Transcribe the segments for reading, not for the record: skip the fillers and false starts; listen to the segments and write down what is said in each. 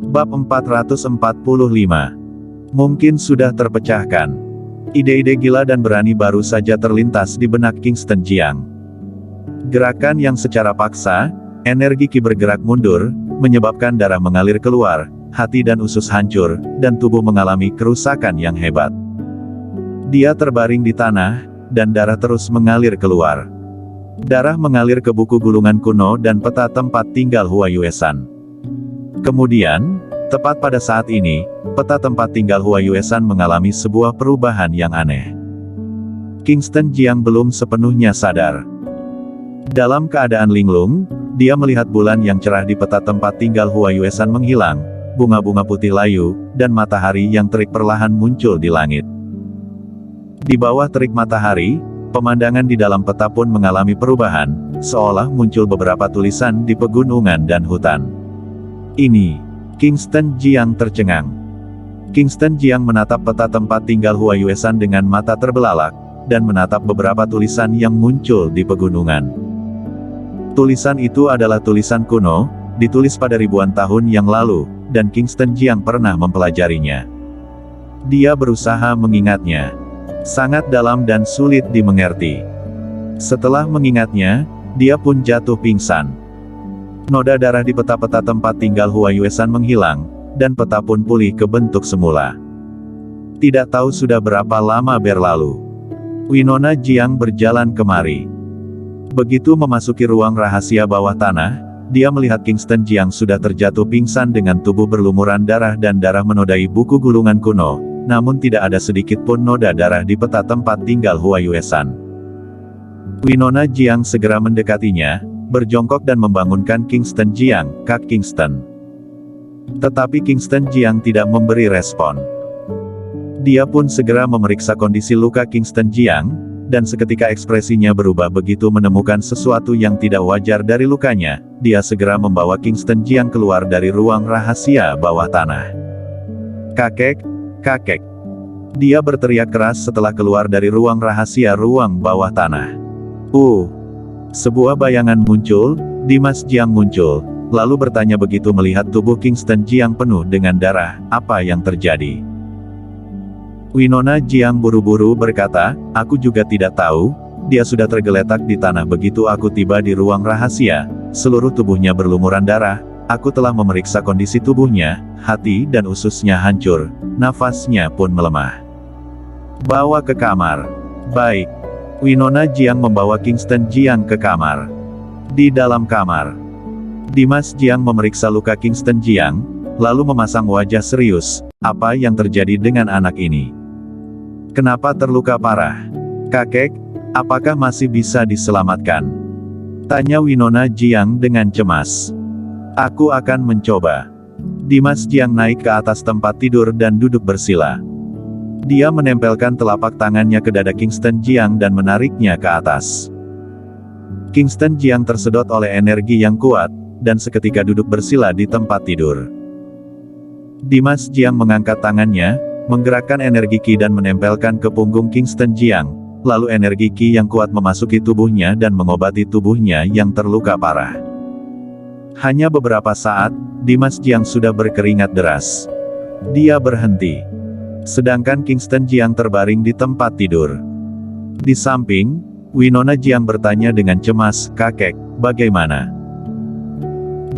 Bab 445. Mungkin sudah terpecahkan. Ide-ide gila dan berani baru saja terlintas di benak Kingston Jiang. Gerakan yang secara paksa, energi Qi bergerak mundur, menyebabkan darah mengalir keluar, hati dan usus hancur, dan tubuh mengalami kerusakan yang hebat. Dia terbaring di tanah, dan darah terus mengalir keluar. Darah mengalir ke buku gulungan kuno dan peta tempat tinggal Huayu San. Kemudian, tepat pada saat ini, peta tempat tinggal Huayu San mengalami sebuah perubahan yang aneh. Kingston Jiang belum sepenuhnya sadar. Dalam keadaan linglung, dia melihat bulan yang cerah di peta tempat tinggal Huayu San menghilang, bunga-bunga putih layu, dan matahari yang terik perlahan muncul di langit. Di bawah terik matahari, pemandangan di dalam peta pun mengalami perubahan, seolah muncul beberapa tulisan di pegunungan dan hutan. Ini, Kingston Jiang tercengang. Kingston Jiang menatap peta tempat tinggal Huayu San dengan mata terbelalak, dan menatap beberapa tulisan yang muncul di pegunungan. Tulisan itu adalah tulisan kuno, ditulis pada ribuan tahun yang lalu, dan Kingston Jiang pernah mempelajarinya. Dia berusaha mengingatnya. Sangat dalam dan sulit dimengerti. Setelah mengingatnya, dia pun jatuh pingsan. Noda darah di peta-peta tempat tinggal Huayu San menghilang, dan peta pun pulih ke bentuk semula. Tidak tahu sudah berapa lama berlalu. Winona Jiang berjalan kemari. Begitu memasuki ruang rahasia bawah tanah, dia melihat Kingston Jiang sudah terjatuh pingsan dengan tubuh berlumuran darah dan darah menodai buku gulungan kuno. Namun tidak ada sedikit pun noda darah di peta tempat tinggal Huayu San. Winona Jiang segera mendekatinya, berjongkok dan membangunkan Kingston Jiang, "Kak Kingston." Tetapi Kingston Jiang tidak memberi respon. Dia pun segera memeriksa kondisi luka Kingston Jiang, dan seketika ekspresinya berubah begitu menemukan sesuatu yang tidak wajar dari lukanya, dia segera membawa Kingston Jiang keluar dari ruang rahasia bawah tanah. "Kakek! Kakek!" Dia berteriak keras setelah keluar dari ruang rahasia ruang bawah tanah. Sebuah bayangan muncul, Dimas Jiang muncul, lalu bertanya begitu melihat tubuh Kingston Jiang penuh dengan darah, "Apa yang terjadi?" Winona Jiang buru-buru berkata, "Aku juga tidak tahu, dia sudah tergeletak di tanah begitu aku tiba di ruang rahasia, seluruh tubuhnya berlumuran darah. Aku telah memeriksa kondisi tubuhnya, hati dan ususnya hancur, nafasnya pun melemah. Bawa ke kamar." "Baik." Winona Jiang membawa Kingston Jiang ke kamar. Di dalam kamar, Dimas Jiang memeriksa luka Kingston Jiang, lalu memasang wajah serius. "Apa yang terjadi dengan anak ini? Kenapa terluka parah? Kakek, apakah masih bisa diselamatkan?" tanya Winona Jiang dengan cemas. "Aku akan mencoba." Dimas Jiang naik ke atas tempat tidur dan duduk bersila. Dia menempelkan telapak tangannya ke dada Kingston Jiang dan menariknya ke atas. Kingston Jiang tersedot oleh energi yang kuat, dan seketika duduk bersila di tempat tidur. Dimas Jiang mengangkat tangannya, menggerakkan energi Qi dan menempelkan ke punggung Kingston Jiang, lalu energi Qi yang kuat memasuki tubuhnya dan mengobati tubuhnya yang terluka parah. Hanya beberapa saat, Dimas Jiang sudah berkeringat deras. Dia berhenti. Sedangkan Kingston Jiang terbaring di tempat tidur. Di samping, Winona Jiang bertanya dengan cemas, "Kakek, bagaimana?"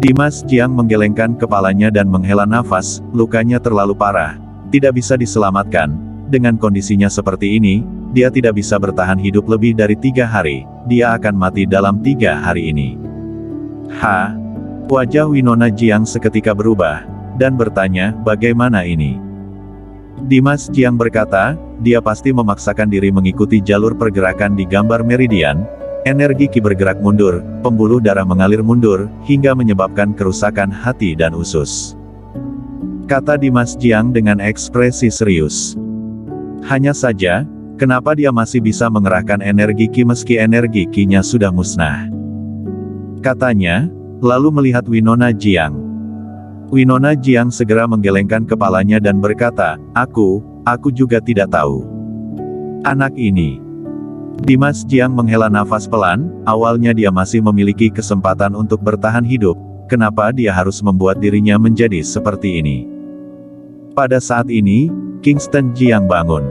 Dimas Jiang menggelengkan kepalanya dan menghela nafas, "Lukanya terlalu parah, tidak bisa diselamatkan. Dengan kondisinya seperti ini, dia tidak bisa bertahan hidup lebih dari 3 hari, dia akan mati dalam 3 hari ini." Wajah Winona Jiang seketika berubah, dan bertanya, "Bagaimana ini?" Dimas Jiang berkata, "Dia pasti memaksakan diri mengikuti jalur pergerakan di gambar meridian. Energi Qi bergerak mundur, pembuluh darah mengalir mundur, hingga menyebabkan kerusakan hati dan usus," kata Dimas Jiang dengan ekspresi serius. "Hanya saja, kenapa dia masih bisa mengerahkan energi Qi meski energi Qi-nya sudah musnah?" katanya, lalu melihat Winona Jiang. Winona Jiang segera menggelengkan kepalanya dan berkata, Aku juga tidak tahu. Anak ini." Dimas Jiang menghela nafas pelan, awalnya dia masih memiliki kesempatan untuk bertahan hidup, kenapa dia harus membuat dirinya menjadi seperti ini. Pada saat ini, Kingston Jiang bangun.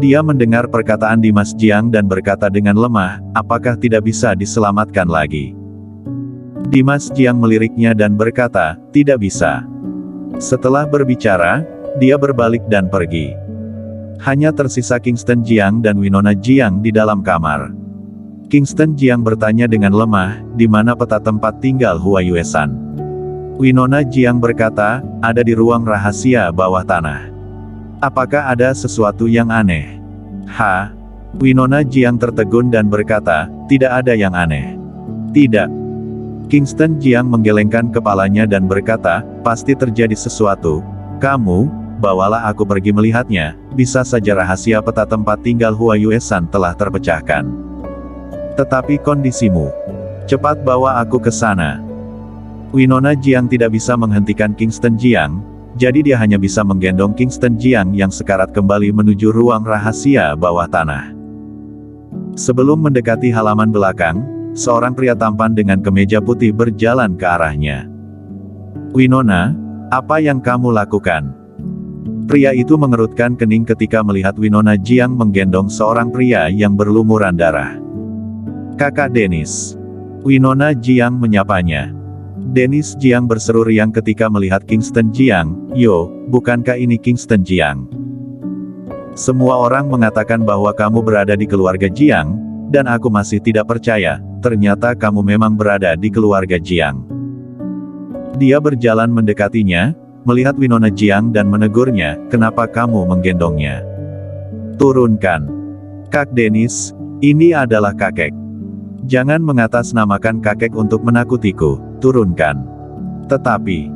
Dia mendengar perkataan Dimas Jiang dan berkata dengan lemah, apakah tidak bisa diselamatkan lagi? Dimas Jiang meliriknya dan berkata, tidak bisa. Setelah berbicara, dia berbalik dan pergi. Hanya tersisa Kingston Jiang dan Winona Jiang di dalam kamar. Kingston Jiang bertanya dengan lemah, di mana peta tempat tinggal Hua Yuesan? Winona Jiang berkata, ada di ruang rahasia bawah tanah. Apakah ada sesuatu yang aneh? Winona Jiang tertegun dan berkata, tidak ada yang aneh. Tidak. Kingston Jiang menggelengkan kepalanya dan berkata, pasti terjadi sesuatu. Kamu, bawalah aku pergi melihatnya, bisa saja rahasia peta tempat tinggal Hua Yuesan telah terpecahkan. Tetapi kondisimu. Cepat bawa aku ke sana. Winona Jiang tidak bisa menghentikan Kingston Jiang, jadi dia hanya bisa menggendong Kingston Jiang yang sekarat kembali menuju ruang rahasia bawah tanah. Sebelum mendekati halaman belakang, seorang pria tampan dengan kemeja putih berjalan ke arahnya. Winona, apa yang kamu lakukan? Pria itu mengerutkan kening ketika melihat Winona Jiang menggendong seorang pria yang berlumuran darah. Kakak Dennis. Winona Jiang menyapanya. Dennis Jiang berseru riang ketika melihat Kingston Jiang, yo, bukankah ini Kingston Jiang? Semua orang mengatakan bahwa kamu berada di keluarga Jiang, dan aku masih tidak percaya, ternyata kamu memang berada di keluarga Jiang. Dia berjalan mendekatinya, melihat Winona Jiang dan menegurnya, kenapa kamu menggendongnya? Turunkan. Kak Dennis, ini adalah kakek. Jangan mengatasnamakan kakek untuk menakutiku, turunkan. Tetapi,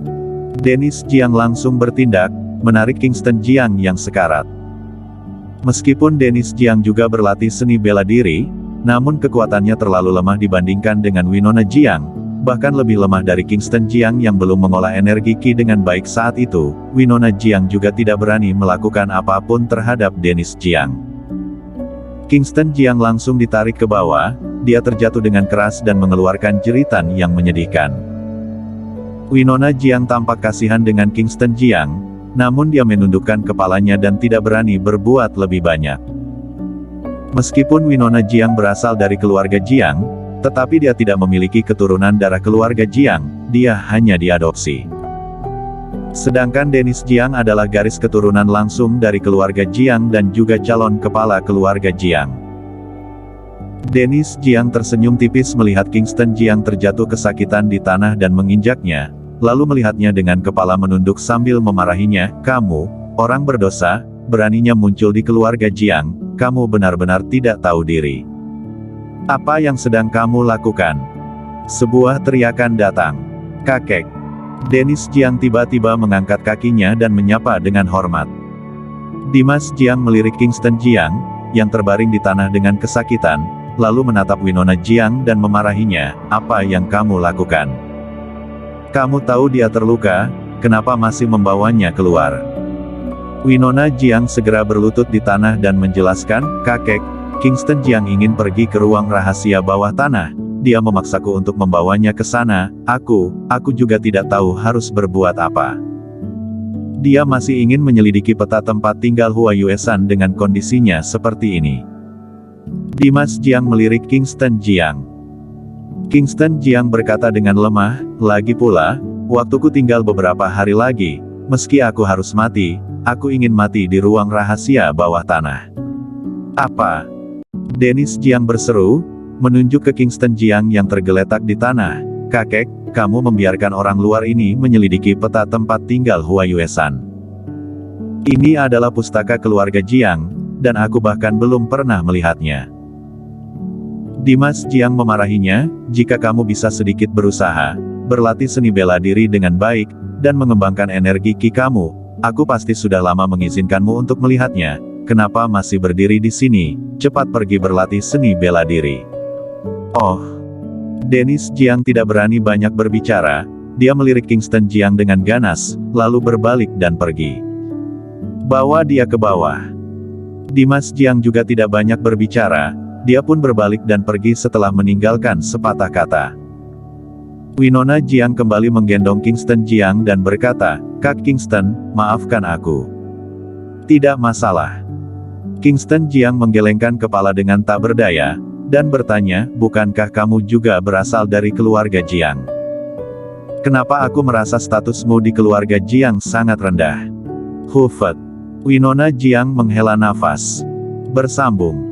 Dennis Jiang langsung bertindak, menarik Kingston Jiang yang sekarat. Meskipun Dennis Jiang juga berlatih seni bela diri, namun kekuatannya terlalu lemah dibandingkan dengan Winona Jiang, bahkan lebih lemah dari Kingston Jiang yang belum mengolah energi Qi dengan baik saat itu. Winona Jiang juga tidak berani melakukan apapun terhadap Dennis Jiang. Kingston Jiang langsung ditarik ke bawah, dia terjatuh dengan keras dan mengeluarkan jeritan yang menyedihkan. Winona Jiang tampak kasihan dengan Kingston Jiang, namun dia menundukkan kepalanya dan tidak berani berbuat lebih banyak. Meskipun Winona Jiang berasal dari keluarga Jiang, tetapi dia tidak memiliki keturunan darah keluarga Jiang, dia hanya diadopsi. Sedangkan Dennis Jiang adalah garis keturunan langsung dari keluarga Jiang dan juga calon kepala keluarga Jiang. Dennis Jiang tersenyum tipis melihat Kingston Jiang terjatuh kesakitan di tanah dan menginjaknya, lalu melihatnya dengan kepala menunduk sambil memarahinya, kamu, orang berdosa, beraninya muncul di keluarga Jiang, kamu benar-benar tidak tahu diri. Apa yang sedang kamu lakukan? Sebuah teriakan datang. Kakek. Dennis Jiang tiba-tiba mengangkat kakinya dan menyapa dengan hormat. Dimas Jiang melirik Kingston Jiang, yang terbaring di tanah dengan kesakitan, lalu menatap Winona Jiang dan memarahinya, apa yang kamu lakukan? Kamu tahu dia terluka, kenapa masih membawanya keluar? Winona Jiang segera berlutut di tanah dan menjelaskan, kakek, Kingston Jiang ingin pergi ke ruang rahasia bawah tanah. Dia memaksaku untuk membawanya ke sana, aku juga tidak tahu harus berbuat apa. Dia masih ingin menyelidiki peta tempat tinggal Hua Yuesan dengan kondisinya seperti ini. Dimas Jiang melirik Kingston Jiang. Kingston Jiang berkata dengan lemah, lagi pula, waktuku tinggal beberapa hari lagi, meski aku harus mati, aku ingin mati di ruang rahasia bawah tanah. Apa? Dennis Jiang berseru, menunjuk ke Kingston Jiang yang tergeletak di tanah, kakek, kamu membiarkan orang luar ini menyelidiki peta tempat tinggal Hua Yuesan. Ini adalah pustaka keluarga Jiang, dan aku bahkan belum pernah melihatnya. Dimas Jiang memarahinya, jika kamu bisa sedikit berusaha, berlatih seni bela diri dengan baik, dan mengembangkan energi Qi kamu, aku pasti sudah lama mengizinkanmu untuk melihatnya, kenapa masih berdiri di sini, cepat pergi berlatih seni bela diri. Oh. Dennis Jiang tidak berani banyak berbicara, dia melirik Kingston Jiang dengan ganas, lalu berbalik dan pergi. Bawa dia ke bawah. Dimas Jiang juga tidak banyak berbicara, dia pun berbalik dan pergi setelah meninggalkan sepatah kata. Winona Jiang kembali menggendong Kingston Jiang dan berkata, "Kak Kingston, maafkan aku." "Tidak masalah." Kingston Jiang menggelengkan kepala dengan tak berdaya, dan bertanya, "Bukankah kamu juga berasal dari keluarga Jiang? Kenapa aku merasa statusmu di keluarga Jiang sangat rendah?" "Hufet." Winona Jiang menghela nafas. Bersambung.